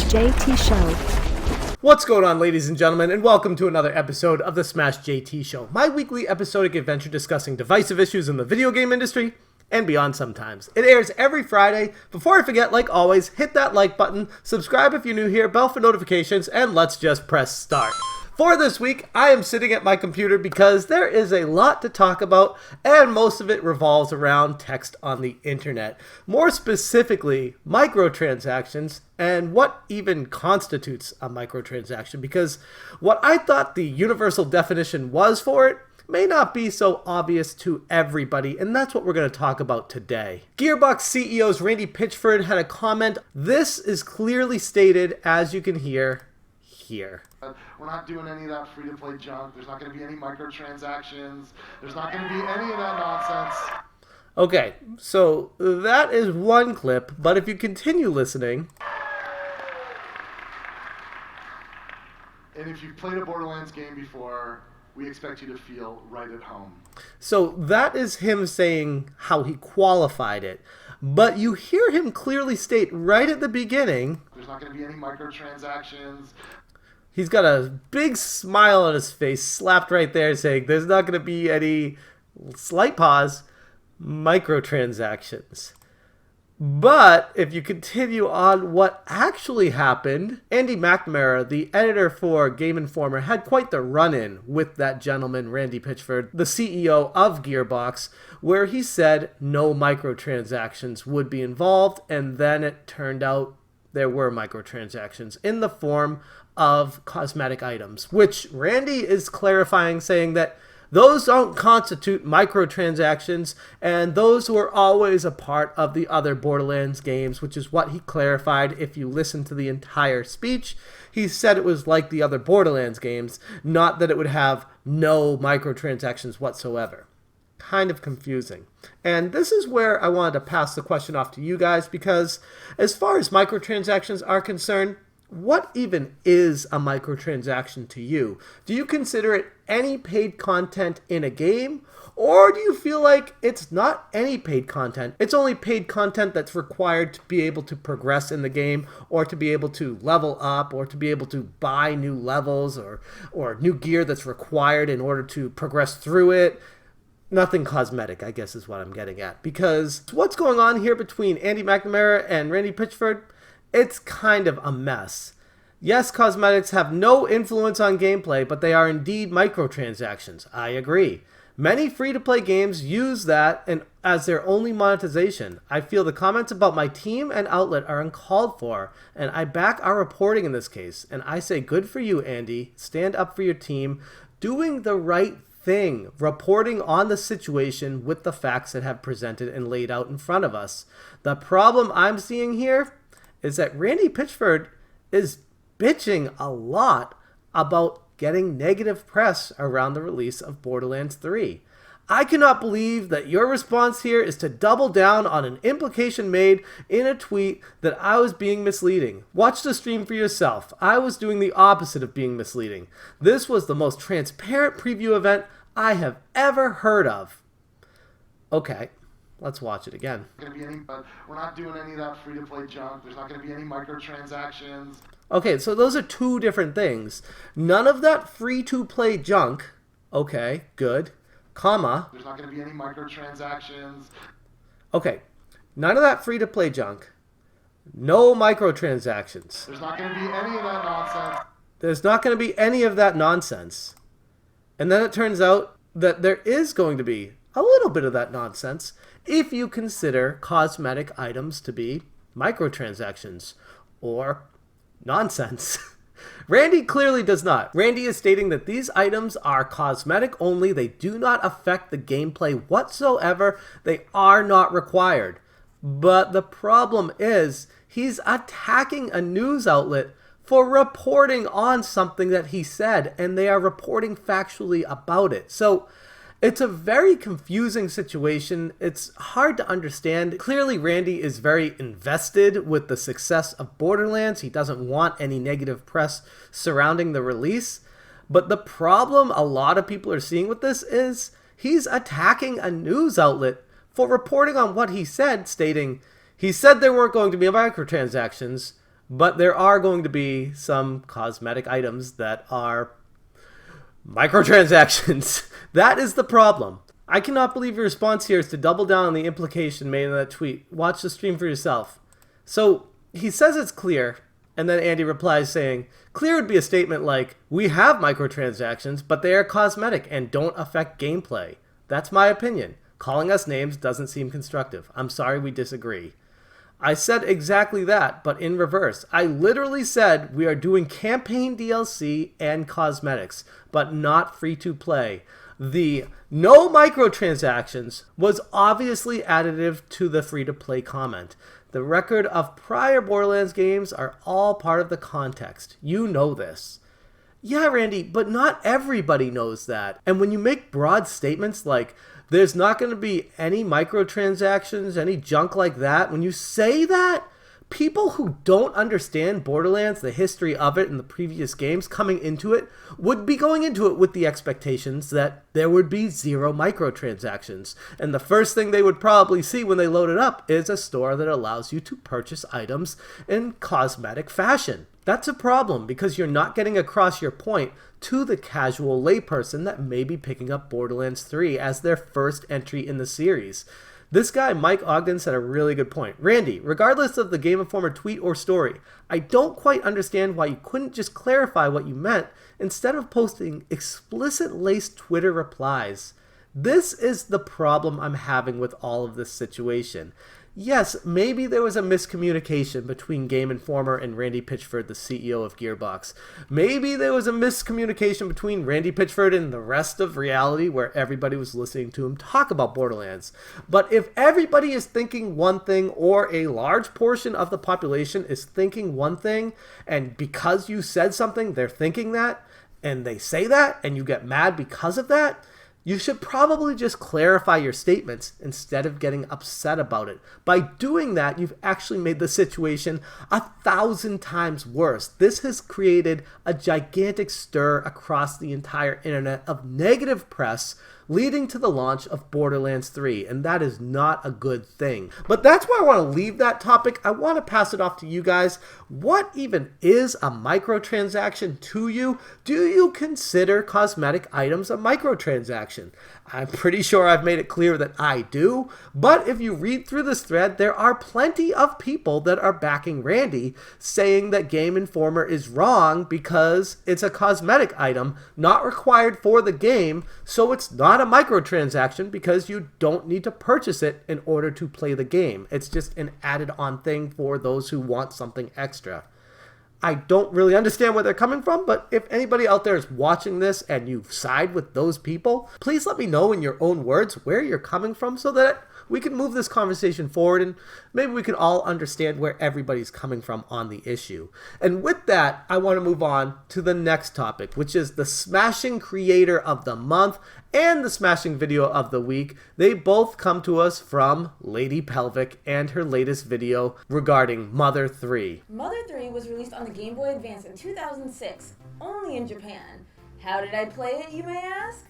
JT Show. What's going on, ladies and gentlemen, and welcome to another episode of the Smash JT Show, my weekly episodic adventure discussing divisive issues in the video game industry and beyond sometimes. It airs every Friday. Before I forget, like always, hit that like button, subscribe if you're new here, bell for notifications, and let's just press start. For this week, I am sitting at my computer because there is a lot to talk about, and most of it revolves around text on the internet. More specifically, microtransactions, and what even constitutes a microtransaction, because what I thought the universal definition was for it may not be so obvious to everybody, and that's what we're going to talk about today. Gearbox CEO's Randy Pitchford had a comment. This is clearly stated, as you can hear here. We're not doing any of that free-to-play junk. There's not going to be any microtransactions. There's not going to be any of that nonsense. Okay, so that is one clip, but if you continue listening... And if you've played a Borderlands game before, we expect you to feel right at home. So that is him saying how he qualified it. But you hear him clearly state right at the beginning... There's not going to be any microtransactions. He's got a big smile on his face, slapped right there, saying there's not going to be any, slight pause, microtransactions. But if you continue on what actually happened, Andy McNamara, the editor for Game Informer, had quite the run-in with that gentleman, Randy Pitchford, the CEO of Gearbox, where he said no microtransactions would be involved, and then it turned out there were microtransactions in the form of cosmetic items, which Randy is clarifying, saying that those don't constitute microtransactions, and those were always a part of the other Borderlands games, which is what he clarified. If you listen to the entire speech, he said it was like the other Borderlands games, not that it would have no microtransactions whatsoever. Kind of confusing. And this is where I wanted to pass the question off to you guys, because as far as microtransactions are concerned, what even is a microtransaction to you? Do you consider it any paid content in a game? Or do you feel like it's not any paid content? It's only paid content that's required to be able to progress in the game, or to be able to level up, or to be able to buy new levels, or new gear that's required in order to progress through it? Nothing cosmetic, I guess, is what I'm getting at. Because what's going on here between Andy McNamara and Randy Pitchford? It's kind of a mess. Yes, cosmetics have no influence on gameplay, but they are indeed microtransactions. I agree. Many free-to-play games use that as their only monetization. I feel the comments about my team and outlet are uncalled for, and I back our reporting in this case. And I say good for you, Andy. Stand up for your team. Doing the right thing, reporting on the situation with the facts that have presented and laid out in front of us. The problem I'm seeing here is that Randy Pitchford is bitching a lot about getting negative press around the release of Borderlands 3. I cannot believe that your response here is to double down on an implication made in a tweet that I was being misleading. Watch the stream for yourself. I was doing the opposite of being misleading. This was the most transparent preview event I have ever heard of. Okay. Let's watch it again. But we're not doing any of that free-to-play junk. There's not going to be any microtransactions. Okay, so those are two different things. None of that free-to-play junk. Okay, good. Comma. There's not going to be any microtransactions. Okay, none of that free-to-play junk. No microtransactions. There's not going to be any of that nonsense. There's not going to be any of that nonsense. And then it turns out that there is going to be a little bit of that nonsense if you consider cosmetic items to be microtransactions or nonsense. Randy clearly does not. Randy is stating that these items are cosmetic only. They do not affect the gameplay whatsoever. They are not required. But the problem is he's attacking a news outlet for reporting on something that he said, and they are reporting factually about it. So it's a very confusing situation. It's hard to understand. Clearly, Randy is very invested with the success of Borderlands. He doesn't want any negative press surrounding the release. But the problem a lot of people are seeing with this is he's attacking a news outlet for reporting on what he said, stating he said there weren't going to be microtransactions, but there are going to be some cosmetic items that are microtransactions. That is the problem. I cannot believe your response here is to double down on the implication made in that tweet. Watch the stream for yourself. So he says it's clear, and then Andy replies saying, clear would be a statement like, we have microtransactions, but they are cosmetic and don't affect gameplay. That's my opinion. Calling us names doesn't seem constructive. I'm sorry we disagree. I said exactly that, but in reverse. I literally said we are doing campaign DLC and cosmetics, but not free-to-play. The no microtransactions was obviously additive to the free-to-play comment. The record of prior Borderlands games are all part of the context. You know this. Yeah, Randy, but not everybody knows that. And when you make broad statements like, there's not going to be any microtransactions, any junk like that, when you say that, people who don't understand Borderlands, the history of it, and the previous games coming into it, would be going into it with the expectations that there would be zero microtransactions. And the first thing they would probably see when they load it up is a store that allows you to purchase items in cosmetic fashion. That's a problem because you're not getting across your point to the casual layperson that may be picking up Borderlands 3 as their first entry in the series. This guy, Mike Ogden, said a really good point. Randy, regardless of the Game Informer tweet or story, I don't quite understand why you couldn't just clarify what you meant instead of posting explicit-laced Twitter replies. This is the problem I'm having with all of this situation. Yes, maybe there was a miscommunication between Game Informer and Randy Pitchford, the CEO of Gearbox. Maybe there was a miscommunication between Randy Pitchford and the rest of reality where everybody was listening to him talk about Borderlands. But if everybody is thinking one thing, or a large portion of the population is thinking one thing, and because you said something, they're thinking that, and they say that, and you get mad because of that, you should probably just clarify your statements instead of getting upset about it. By doing that, you've actually made the situation 1,000 times worse. This has created a gigantic stir across the entire internet of negative press leading to the launch of Borderlands 3, and that is not a good thing. But that's where I want to leave that topic. I want to pass it off to you guys. What even is a microtransaction to you? Do you consider cosmetic items a microtransaction? I'm pretty sure I've made it clear that I do, but if you read through this thread, there are plenty of people that are backing Randy, saying that Game Informer is wrong because it's a cosmetic item not required for the game, so it's not a microtransaction because you don't need to purchase it in order to play the game. It's just an added on thing for those who want something extra. I don't really understand where they're coming from, but if anybody out there is watching this and you side with those people, please let me know in your own words where you're coming from so that we can move this conversation forward and maybe we can all understand where everybody's coming from on the issue. And with that, I want to move on to the next topic, which is the Smashing Creator of the Month and the Smashing Video of the Week. They both come to us from Lady Pelvic and her latest video regarding Mother 3. Mother 3 was released on the Game Boy Advance in 2006, only in Japan. How did I play it, you may ask?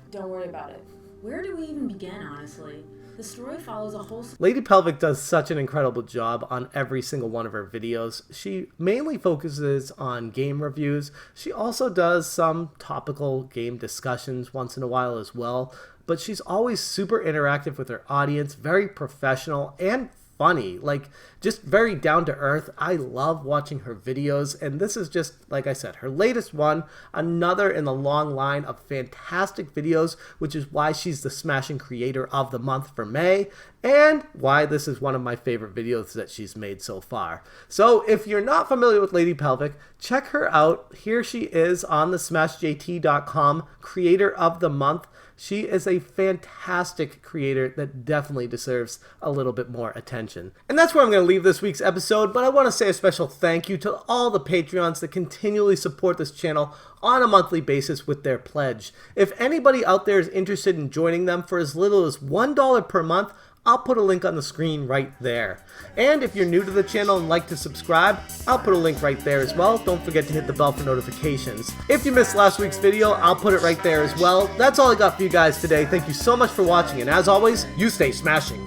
Don't worry about it. Where do we even begin, honestly? The story follows a whole... Lady Pelvic does such an incredible job on every single one of her videos. She mainly focuses on game reviews. She also does some topical game discussions once in a while as well. But she's always super interactive with her audience, very professional and funny, like just very down to earth. I love watching her videos, and this is just, like I said, her latest one, another in the long line of fantastic videos, which is why she's the Smashing Creator of the Month for May, and why this is one of my favorite videos that she's made so far. So if you're not familiar with Lady Pelvic, check her out. Here she is on the SmashJT.com Creator of the Month. She is a fantastic creator that definitely deserves a little bit more attention. And that's where I'm going to leave this week's episode, but I want to say a special thank you to all the Patreons that continually support this channel on a monthly basis with their pledge. If anybody out there is interested in joining them for as little as $1 per month, I'll put a link on the screen right there. And if you're new to the channel and like to subscribe, I'll put a link right there as well. Don't forget to hit the bell for notifications. If you missed last week's video, I'll put it right there as well. That's all I got for you guys today. Thank you so much for watching, and as always, you stay smashing.